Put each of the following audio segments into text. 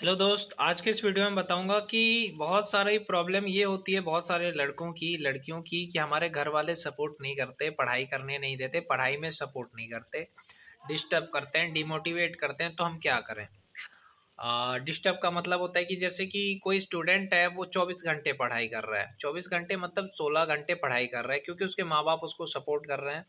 Hello दोस्त, आज के इस वीडियो में बताऊंगा कि बहुत सारी प्रॉब्लम ये होती है बहुत सारे लड़कों की लड़कियों की कि हमारे घर वाले सपोर्ट नहीं करते, पढ़ाई करने नहीं देते, पढ़ाई में सपोर्ट नहीं करते, डिस्टर्ब करते हैं, डिमोटिवेट करते हैं। तो हम क्या करें? डिस्टर्ब का मतलब होता है कि जैसे कि कोई स्टूडेंट है, वो 24 घंटे पढ़ाई कर रहा है। 24 घंटे मतलब 16 घंटे पढ़ाई कर रहा है, क्योंकि उसके माँ बाप उसको सपोर्ट कर रहे हैं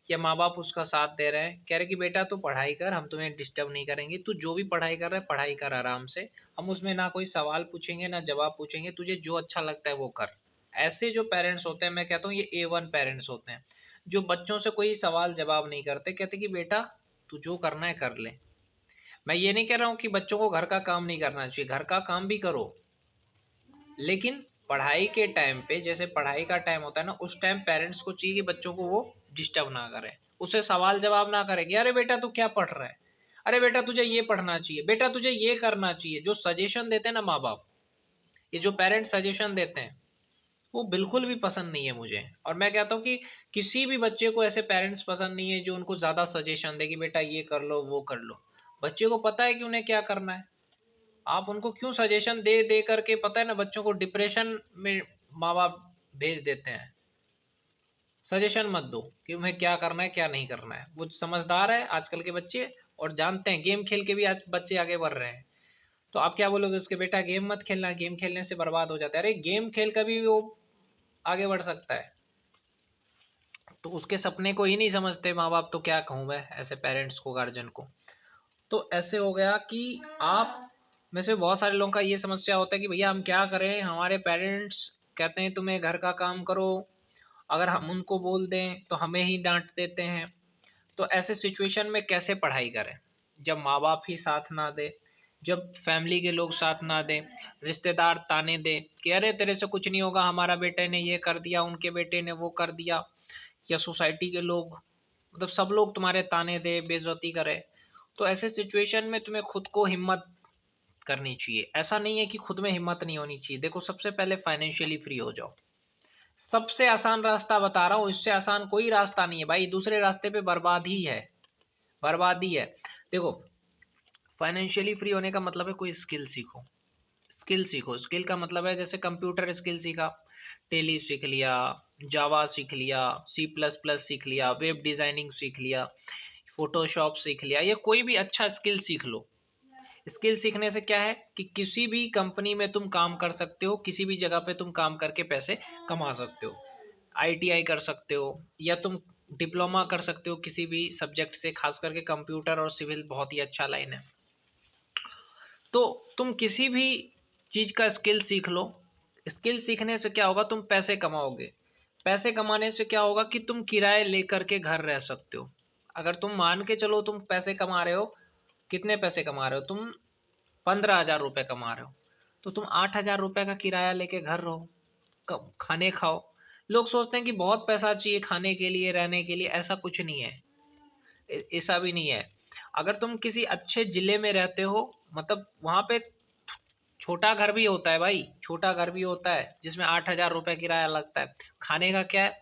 या माँ बाप उसका साथ दे रहे हैं। कह रहे कि बेटा तू पढ़ाई कर, हम तुम्हें डिस्टर्ब नहीं करेंगे, तू जो भी पढ़ाई कर रहा है पढ़ाई कर आराम से। हम उसमें ना कोई सवाल पूछेंगे ना जवाब पूछेंगे, तुझे जो अच्छा लगता है वो कर। ऐसे जो पेरेंट्स होते हैं, मैं कहता हूँ ये A1 पेरेंट्स होते हैं, जो बच्चों से कोई सवाल जवाब नहीं करते। कहते कि बेटा तू जो करना है कर ले। मैं ये नहीं कह रहा हूँ कि बच्चों को घर का काम नहीं करना चाहिए, घर का काम भी करो, लेकिन पढ़ाई के टाइम पे, जैसे पढ़ाई का टाइम होता है ना, उस टाइम पेरेंट्स को चाहिए कि बच्चों को वो डिस्टर्ब ना करे, उसे सवाल जवाब ना करे कि अरे बेटा तू क्या पढ़ रहा है, अरे बेटा तुझे ये पढ़ना चाहिए, बेटा तुझे ये करना चाहिए। जो सजेशन देते हैं ना माँ बाप, ये जो पेरेंट्स सजेशन देते हैं, वो बिल्कुल भी पसंद नहीं है मुझे। और मैं कहता हूँ कि किसी भी बच्चे को ऐसे पेरेंट्स पसंद नहीं है जो उनको ज़्यादा सजेशन दे कि बेटा ये कर लो वो कर लो। बच्चे को पता है कि उन्हें क्या करना है। आप उनको क्यों सजेशन दे दे करके, पता है ना, बच्चों को डिप्रेशन में माँ बाप भेज देते हैं। सजेशन मत दो कि उन्हें क्या करना है क्या नहीं करना है। वो समझदार है आजकल के बच्चे, और जानते हैं गेम खेल के भी आज बच्चे आगे बढ़ रहे हैं। तो आप क्या बोलोगे उसके, बेटा गेम मत खेलना, गेम खेलने से बर्बाद हो जाता है। अरे गेम खेल कर भी वो आगे बढ़ सकता है। तो उसके सपने को ही नहीं समझते माँ बाप, तो क्या कहूँ मैं ऐसे पेरेंट्स को, गार्जियन को। तो ऐसे हो गया कि आप में से बहुत सारे लोगों का ये समस्या होता है कि भैया हम क्या करें, हमारे पेरेंट्स कहते हैं तुम्हें घर का काम करो, अगर हम उनको बोल दें तो हमें ही डांट देते हैं। तो ऐसे सिचुएशन में कैसे पढ़ाई करें जब माँ बाप ही साथ ना दे, जब फैमिली के लोग साथ ना दें, रिश्तेदार ताने दे कि अरे तेरे से कुछ नहीं होगा, हमारा बेटे ने ये कर दिया, उनके बेटे ने वो कर दिया, या सोसाइटी के लोग, मतलब सब लोग तुम्हारे ताने दे, बेइज्जती करे। तो ऐसे सिचुएशन में तुम्हें खुद को हिम्मत करनी चाहिए। ऐसा नहीं है कि खुद में हिम्मत नहीं होनी चाहिए। देखो, सबसे पहले फाइनेंशियली फ्री हो जाओ। सबसे आसान रास्ता बता रहा हूँ, इससे आसान कोई रास्ता नहीं है भाई। दूसरे रास्ते पे बर्बाद ही है, बर्बादी है। देखो, फाइनेंशियली फ्री होने का मतलब है कोई स्किल सीखो। स्किल सीखो, स्किल का मतलब है जैसे कंप्यूटर स्किल सीखा, टेली सीख लिया, जावा सीख लिया, C++ सीख लिया, वेब डिज़ाइनिंग सीख लिया, फोटोशॉप सीख लिया, या कोई भी अच्छा स्किल सीख लो। स्किल सीखने से क्या है कि किसी भी कंपनी में तुम काम कर सकते हो, किसी भी जगह पे तुम काम करके पैसे कमा सकते हो। ITI कर सकते हो, या तुम डिप्लोमा कर सकते हो किसी भी सब्जेक्ट से, खास करके कंप्यूटर और सिविल बहुत ही अच्छा लाइन है। तो तुम किसी भी चीज़ का स्किल सीख लो। स्किल सीखने से क्या होगा, तुम पैसे कमाओगे। पैसे कमाने से क्या होगा कि तुम किराए लेकर के घर रह सकते हो। अगर तुम मान के चलो तुम पैसे कमा रहे हो, कितने पैसे कमा रहे हो तुम, 15,000 रुपये कमा रहे हो, तो तुम 8,000 रुपये का किराया लेके घर रहो, खाने खाओ। लोग सोचते हैं कि बहुत पैसा चाहिए खाने के लिए, रहने के लिए। ऐसा कुछ नहीं है, ऐसा भी नहीं है। अगर तुम किसी अच्छे ज़िले में रहते हो, मतलब वहाँ पे छोटा घर भी होता है भाई, छोटा घर भी होता है जिसमें 8,000 रुपये किराया लगता है। खाने का क्या है,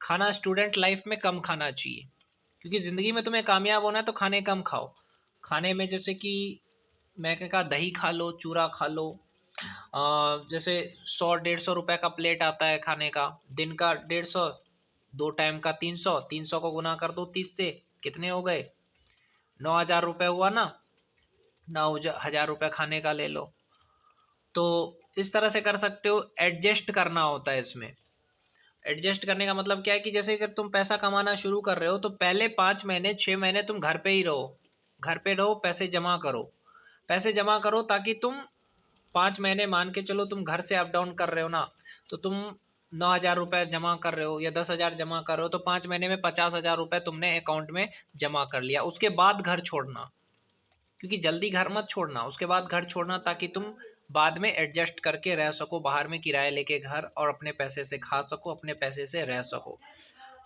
खाना स्टूडेंट लाइफ में कम खाना चाहिए, क्योंकि ज़िंदगी में तुम्हें कामयाब होना है तो खाने कम खाओ। खाने में जैसे कि मैं क्या कहा, दही खा लो, चूरा खा लो। जैसे 100-150 रुपये का प्लेट आता है खाने का, दिन का 150, 2 टाइम का 300, 300 को गुना कर दो 30 से, कितने हो गए, 9,000 रुपये हुआ ना। 9,000 रुपये खाने का ले लो। तो इस तरह से कर सकते हो। एडजस्ट करना होता है इसमें। एडजस्ट करने का मतलब क्या है कि जैसे अगर तुम पैसा कमाना शुरू कर रहे हो तो पहले 5 महीने 6 महीने तुम घर पे ही रहो, घर पे रहो, पैसे जमा करो। पैसे जमा करो ताकि तुम 5 महीने, मान के चलो तुम घर से अप डाउन कर रहे हो ना, तो तुम 9,000 रुपये जमा कर रहे हो या 10,000 जमा कर रहे हो, तो 5 महीने में 50,000 रुपये तुमने अकाउंट में जमा कर लिया। उसके बाद घर छोड़ना, क्योंकि जल्दी घर मत छोड़ना, उसके बाद घर छोड़ना ताकि तुम बाद में एडजस्ट करके रह सको, बाहर में किराए लेके घर, और अपने पैसे से खा सको, अपने पैसे से रह सको,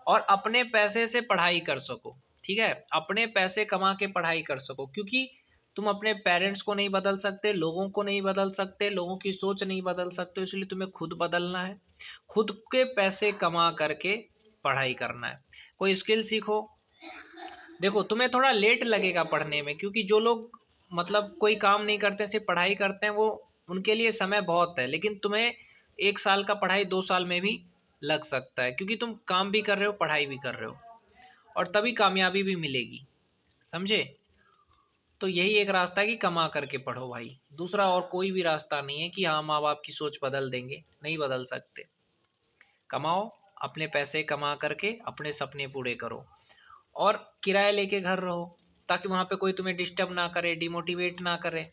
और अपने पैसे से पढ़ाई कर सको। ठीक है, अपने पैसे कमा के पढ़ाई कर सको, क्योंकि तुम अपने पेरेंट्स को नहीं बदल सकते, लोगों को नहीं बदल सकते, लोगों की सोच नहीं बदल सकते, इसलिए तुम्हें खुद बदलना है। खुद के पैसे कमा करके पढ़ाई करना है। कोई स्किल सीखो। देखो, तुम्हें थोड़ा लेट लगेगा पढ़ने में, क्योंकि जो लोग मतलब कोई काम नहीं करते, सिर्फ पढ़ाई करते हैं, वो उनके लिए समय बहुत है। लेकिन तुम्हें 1 साल का पढ़ाई 2 साल में भी लग सकता है, क्योंकि तुम काम भी कर रहे हो, पढ़ाई भी कर रहे हो, और तभी कामयाबी भी मिलेगी। समझे? तो यही एक रास्ता है कि कमा करके पढ़ो भाई। दूसरा और कोई भी रास्ता नहीं है कि हाँ माँ बाप की सोच बदल देंगे, नहीं बदल सकते। कमाओ, अपने पैसे कमा करके अपने सपने पूरे करो, और किराया लेके घर रहो, ताकि वहाँ पे कोई तुम्हें डिस्टर्ब ना करे, डिमोटिवेट ना करे।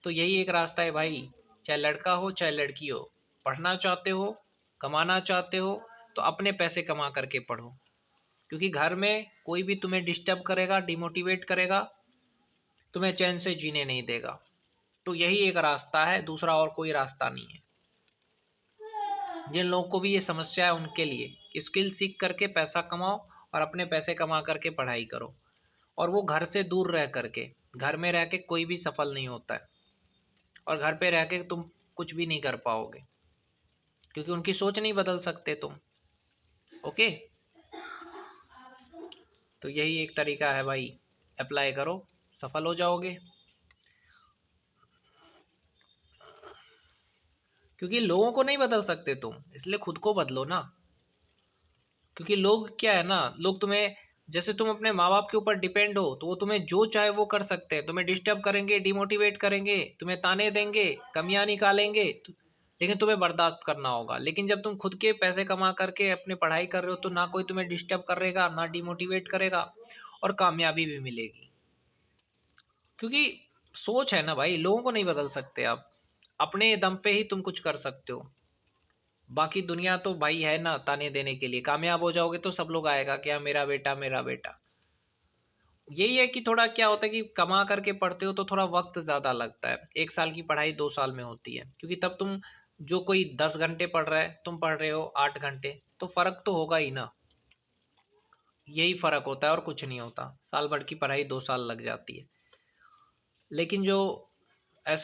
तो यही एक रास्ता है भाई। चाहे लड़का हो चाहे लड़की हो, पढ़ना चाहते हो, कमाना चाहते हो, तो अपने पैसे कमा करके पढ़ो, क्योंकि घर में कोई भी तुम्हें डिस्टर्ब करेगा, डिमोटिवेट करेगा, तुम्हें चैन से जीने नहीं देगा। तो यही एक रास्ता है, दूसरा और कोई रास्ता नहीं है। जिन लोगों को भी ये समस्या है उनके लिए कि स्किल सीख करके पैसा कमाओ, और अपने पैसे कमा करके पढ़ाई करो, और वो घर से दूर रह करके। घर में रह के कोई भी सफल नहीं होता है, और घर पे रह के तुम कुछ भी नहीं कर पाओगे, क्योंकि उनकी सोच नहीं बदल सकते तुम। ओके, तो यही एक तरीका है भाई, अप्लाई करो, सफल हो जाओगे। क्योंकि लोगों को नहीं बदल सकते तुम, इसलिए खुद को बदलो ना। क्योंकि लोग क्या है ना, लोग तुम्हें, जैसे तुम अपने माँ बाप के ऊपर डिपेंड हो, तो वो तुम्हें जो चाहे वो कर सकते हैं, तुम्हें डिस्टर्ब करेंगे, डिमोटिवेट करेंगे, तुम्हें ताने देंगे, कमियां निकालेंगे, लेकिन तुम्हें बर्दाश्त करना होगा। लेकिन जब तुम खुद के पैसे कमा करके अपनी पढ़ाई कर रहे हो, तो ना कोई तुम्हें डिस्टर्ब करेगा, ना डिमोटिवेट करेगा, और कामयाबी भी मिलेगी। क्योंकि सोच है ना भाई, लोगों को नहीं बदल सकते आप, अपने दम पे ही तुम कुछ कर सकते हो। बाकी दुनिया तो भाई है ना ताने देने के लिए। कामयाब हो जाओगे तो सब लोग आएगा क्या, मेरा बेटा मेरा बेटा। यही है कि थोड़ा क्या होता है कि कमा करके पढ़ते हो तो थोड़ा वक्त ज़्यादा लगता है। 1 साल की पढ़ाई 2 साल में होती है, क्योंकि तब तुम, जो कोई 10 घंटे पढ़ रहा है, तुम पढ़ रहे हो 8 घंटे, तो फ़र्क तो होगा ही ना। यही फ़र्क होता है और कुछ नहीं होता। साल भर की पढ़ाई 2 साल लग जाती है। लेकिन जो